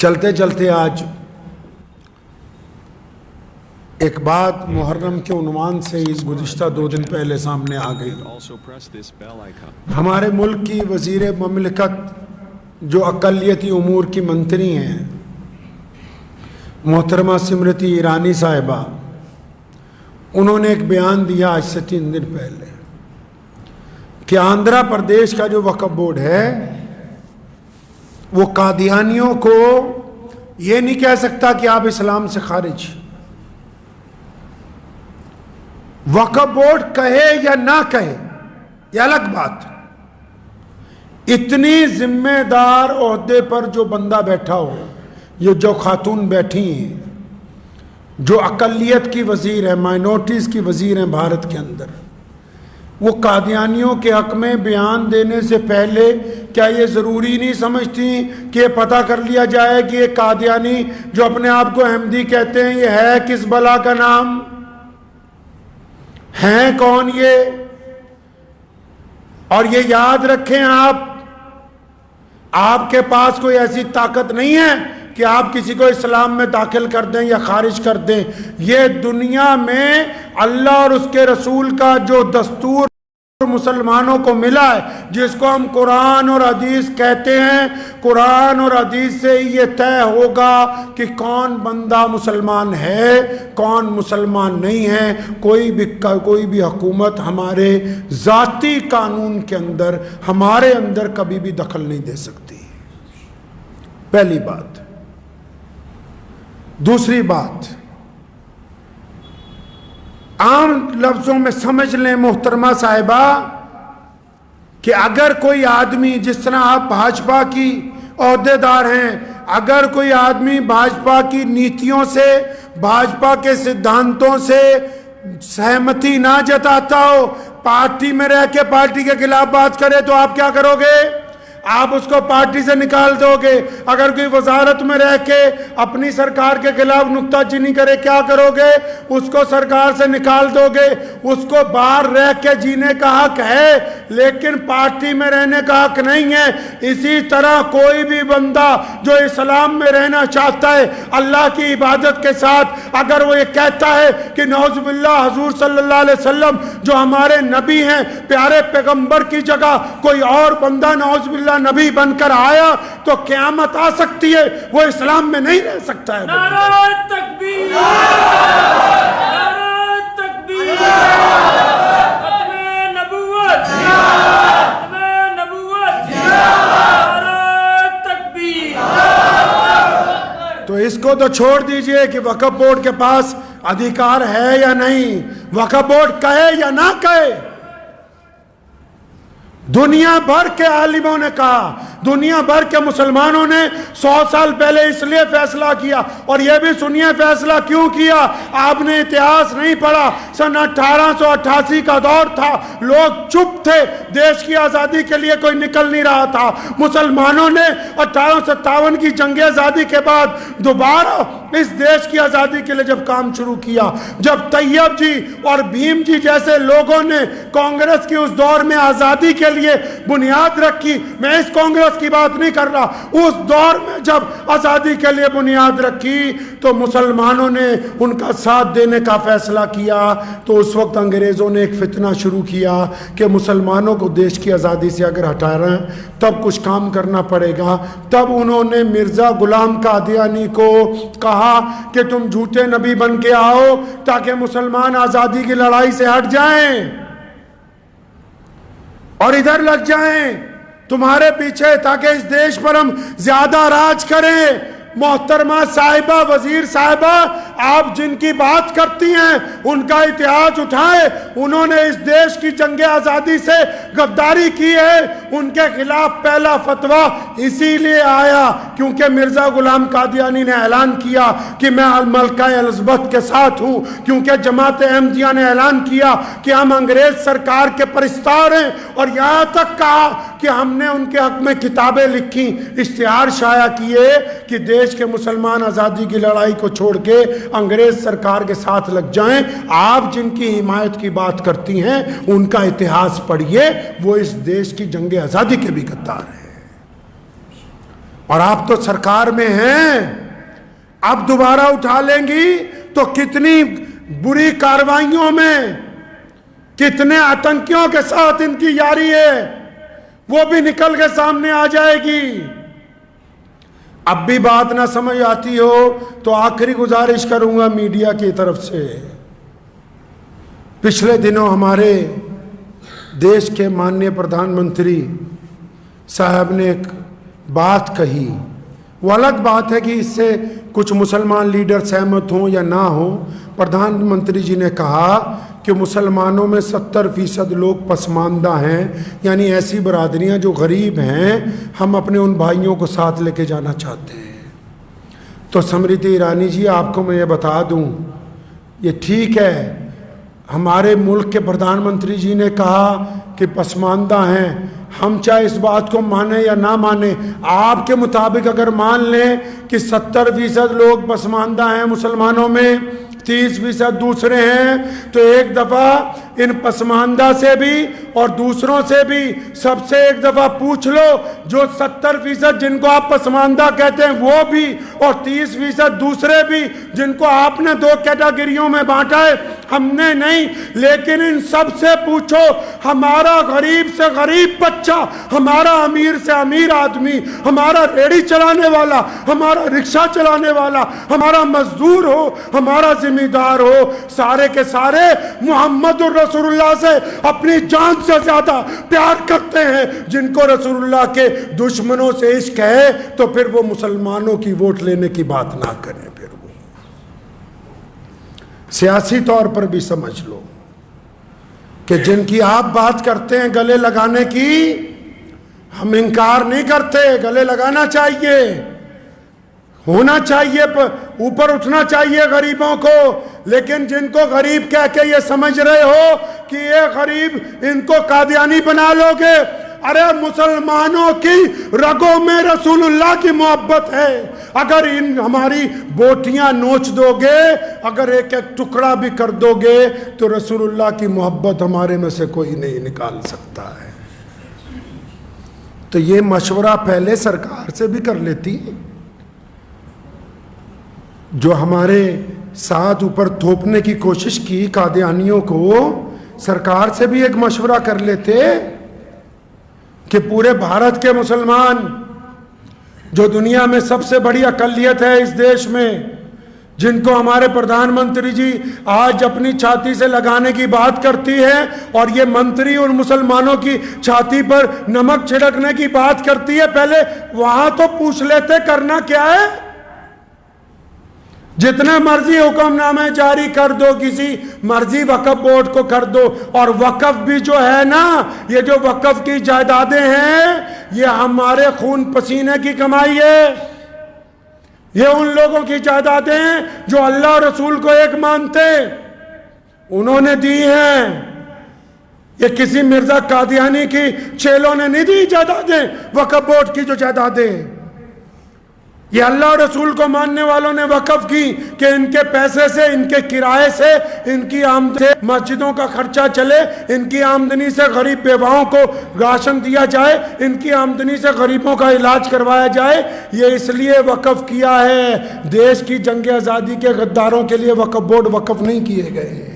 چلتے چلتے آج ایک بات محرم کے عنوان سے گزشتہ 2 دن پہلے سامنے آ گئی۔ ہمارے ملک کی وزیر مملکت جو اقلیتی امور کی منتری ہیں محترمہ اسمرتی ایرانی صاحبہ، انہوں نے ایک بیان دیا آج سے 3 دن پہلے کہ آندھرا پردیش کا جو وقف بورڈ ہے وہ قادیانیوں کو یہ نہیں کہہ سکتا کہ آپ اسلام سے خارج۔ وقف بورڈ کہے یا نہ کہے یہ الگ بات، اتنی ذمہ دار عہدے پر جو بندہ بیٹھا ہو، یہ جو خاتون بیٹھی ہیں جو اقلیت کی وزیر ہیں، مائنورٹیز کی وزیر ہیں بھارت کے اندر، وہ قادیانیوں کے حق میں بیان دینے سے پہلے کیا یہ ضروری نہیں سمجھتی کہ یہ پتہ کر لیا جائے کہ یہ قادیانی جو اپنے آپ کو احمدی کہتے ہیں یہ ہے کس بلا کا نام، ہیں کون یہ؟ اور یہ یاد رکھیں آپ کے پاس کوئی ایسی طاقت نہیں ہے کہ آپ کسی کو اسلام میں داخل کر دیں یا خارج کر دیں۔ یہ دنیا میں اللہ اور اس کے رسول کا جو دستور مسلمانوں کو ملا ہے، جس کو ہم قرآن اور حدیث کہتے ہیں، قرآن اور حدیث سے یہ طے ہوگا کہ کون بندہ مسلمان ہے، کون مسلمان نہیں ہے۔ کوئی بھی حکومت ہمارے ذاتی قانون کے اندر ہمارے اندر کبھی بھی دخل نہیں دے سکتی، پہلی بات۔ دوسری بات، عام لفظوں میں سمجھ لیں محترمہ صاحبہ کہ اگر کوئی آدمی، جس طرح آپ بھاجپا کی عہدے دار ہیں، اگر کوئی آدمی بھاجپا کی نیتیوں سے، بھاجپا کے سدھانتوں سے سہمتی نہ جتاتا ہو، پارٹی میں رہ کے پارٹی کے خلاف بات کرے تو آپ کیا کرو گے؟ آپ اس کو پارٹی سے نکال دو گے۔ اگر کوئی وزارت میں رہ کے اپنی سرکار کے خلاف نکتہ چینی کرے کیا کرو گے؟ اس کو سرکار سے نکال دو گے۔ اس کو باہر رہ کے جینے کا حق ہے لیکن پارٹی میں رہنے کا حق نہیں ہے۔ اسی طرح کوئی بھی بندہ جو اسلام میں رہنا چاہتا ہے اللہ کی عبادت کے ساتھ، اگر وہ یہ کہتا ہے کہ نعوذ باللہ حضور صلی اللہ علیہ وسلم جو ہمارے نبی ہیں، پیارے پیغمبر کی جگہ کوئی اور بندہ نعوذ باللہ نبی بن کر آیا تو قیامت آ سکتی ہے، وہ اسلام میں نہیں رہ سکتا ہے۔ نعرہ تکبیر، نعرہ تکبیر، ختم نبوت، ختم نبوت، نعرہ تکبیر۔ تو اس کو تو چھوڑ دیجئے کہ وقف بورڈ کے پاس ادھیکار ہے یا نہیں، وقف بورڈ کہے یا نہ کہے۔ دنیا بھر کے عالموں نے کہا، دنیا بھر کے مسلمانوں نے 100 سال پہلے اس لیے فیصلہ کیا، اور یہ بھی سنیے فیصلہ کیوں کیا۔ آپ نے اتہاس نہیں پڑھا، سن 1888 کا دور تھا، لوگ چپ تھے، دیش کی آزادی کے لیے کوئی نکل نہیں رہا تھا۔ مسلمانوں نے 1857 کی جنگ آزادی کے بعد دوبارہ اس دیش کی آزادی کے لیے جب کام شروع کیا، جب طیب جی اور بھیم جی جیسے لوگوں نے کانگریس کی اس دور میں آزادی کے لیے بنیاد رکھی، میں اس کانگریس کی بات نہیں کر رہا، اس دور میں جب آزادی کے لیے بنیاد رکھی تو مسلمانوں نے ان کا ساتھ دینے کا فیصلہ کیا۔ تو اس وقت انگریزوں نے ایک فتنہ شروع کیا کہ مسلمانوں کو دیش کی آزادی سے اگر ہٹا رہے ہیں تب کچھ کام کرنا پڑے گا۔ تب انہوں نے مرزا غلام قادیانی کو کہا کہ تم جھوٹے نبی بن کے آؤ تاکہ مسلمان آزادی کی لڑائی سے ہٹ جائیں اور ادھر لگ جائیں تمہارے پیچھے، تاکہ اس دیش پر ہم زیادہ راج کریں۔ محترمہ صاحبہ، وزیر صاحبہ، آپ جن کی بات کرتی ہیں ان کا اتحاد اٹھائے، انہوں نے اس دیش کی جنگ آزادی سے غداری کی ہے۔ ان کے خلاف پہلا فتویٰ اسی لیے آیا کیونکہ مرزا غلام قادیانی نے اعلان کیا کہ میں ملکہ الزبتھ کے ساتھ ہوں، کیونکہ جماعت احمدیہ نے اعلان کیا کہ ہم انگریز سرکار کے پرستار ہیں، اور یہاں تک کہا کہ ہم نے ان کے حق میں کتابیں لکھی، اشتہار شائع کیے کہ دیش کے مسلمان آزادی کی لڑائی کو چھوڑ کے انگریز سرکار کے ساتھ لگ جائیں۔ آپ جن کی حمایت کی بات کرتی ہیں ان کا اتہاس پڑھیے، وہ اس دیش کی جنگ آزادی کے بھی غدار ہیں۔ اور آپ تو سرکار میں ہیں، اب دوبارہ اٹھا لیں گی تو کتنی بری کاروائیوں میں، کتنے آتنکیوں کے ساتھ ان کی یاری ہے، وہ بھی نکل کے سامنے آ جائے گی۔ اب بھی بات نہ سمجھ آتی ہو تو آخری گزارش کروں گا میڈیا کی طرف سے، پچھلے دنوں ہمارے دیش کے ماننیہ پردھان منتری صاحب نے ایک بات کہی، وہ الگ بات ہے کہ اس سے کچھ مسلمان لیڈر سہمت ہوں یا نہ ہوں۔ پردھان منتری جی نے کہا کہ مسلمانوں میں 70% لوگ پسماندہ ہیں، یعنی ایسی برادریاں جو غریب ہیں، ہم اپنے ان بھائیوں کو ساتھ لے کے جانا چاہتے ہیں۔ تو سمرتی ایرانی جی، آپ کو میں یہ بتا دوں، یہ ٹھیک ہے، ہمارے ملک کے پردھان منتری جی نے کہا کہ پسماندہ ہیں، ہم چاہے اس بات کو مانیں یا نہ مانیں، آپ کے مطابق اگر مان لیں کہ 70% لوگ پسماندہ ہیں مسلمانوں میں، 30% دوسرے ہیں، تو ایک دفعہ ان پسماندہ سے بھی اور دوسروں سے بھی سب سے ایک دفعہ پوچھ لو، جو 70% جن کو آپ پسماندہ کہتے ہیں وہ بھی، اور 30% دوسرے بھی جن کو آپ نے 2 کیٹاگریوں میں بانٹا ہے، ہم نے نہیں، لیکن ان سب سے پوچھو، ہمارا غریب سے غریب بچہ، ہمارا امیر سے امیر آدمی، ہمارا ریڑھی چلانے والا، ہمارا رکشہ چلانے والا، ہمارا مزدور ہو، ہمارا ذمہ دار ہو، سارے کے سارے محمد رسول اللہ سے اپنی جان سے زیادہ پیار کرتے ہیں۔ جن کو رسول اللہ کے دشمنوں سے عشق ہے تو پھر وہ مسلمانوں کی ووٹ لینے کی بات نہ کریں، پھر وہ سیاسی طور پر بھی سمجھ لو کہ جن کی آپ بات کرتے ہیں گلے لگانے کی، ہم انکار نہیں کرتے، گلے لگانا چاہیے، ہونا چاہیے، اوپر اٹھنا چاہیے غریبوں کو، لیکن جن کو غریب کہہ کے یہ سمجھ رہے ہو کہ یہ غریب، ان کو قادیانی بنا لو گے، ارے مسلمانوں کی رگوں میں رسول اللہ کی محبت ہے، اگر ان ہماری بوٹیاں نوچ دو گے، اگر ایک ایک ٹکڑا بھی کر دو گے، تو رسول اللہ کی محبت ہمارے میں سے کوئی نہیں نکال سکتا ہے۔ تو یہ مشورہ پہلے سرکار سے بھی کر لیتی، جو ہمارے ساتھ اوپر تھوپنے کی کوشش کی قادیانیوں کو، سرکار سے بھی ایک مشورہ کر لیتے کہ پورے بھارت کے مسلمان، جو دنیا میں سب سے بڑی اقلیت ہے اس دیش میں، جن کو ہمارے پردھان منتری جی آج اپنی چھاتی سے لگانے کی بات کرتی ہے، اور یہ منتری ان مسلمانوں کی چھاتی پر نمک چھڑکنے کی بات کرتی ہے، پہلے وہاں تو پوچھ لیتے کرنا کیا ہے۔ جتنے مرضی حکم نامے جاری کر دو، کسی مرضی وقف بورڈ کو کر دو، اور وقف بھی جو ہے نا، یہ جو وقف کی جائیدادیں ہیں، یہ ہمارے خون پسینے کی کمائی ہے، یہ ان لوگوں کی جائیدادیں ہیں جو اللہ اور رسول کو ایک مانتے، انہوں نے دی ہیں، یہ کسی مرزا قادیانی کی چیلوں نے نہیں دی جائیدادیں، وقف بورڈ کی جو جائیدادیں، یہ اللہ اور رسول کو ماننے والوں نے وقف کی کہ ان کے پیسے سے، ان کے کرائے سے، ان کی آمدنی سے مسجدوں کا خرچہ چلے، ان کی آمدنی سے غریب بیواؤں کو راشن دیا جائے، ان کی آمدنی سے غریبوں کا علاج کروایا جائے۔ یہ اس لیے وقف کیا ہے، دیش کی جنگ آزادی کے غداروں کے لیے وقف بورڈ وقف نہیں کیے گئے ہیں۔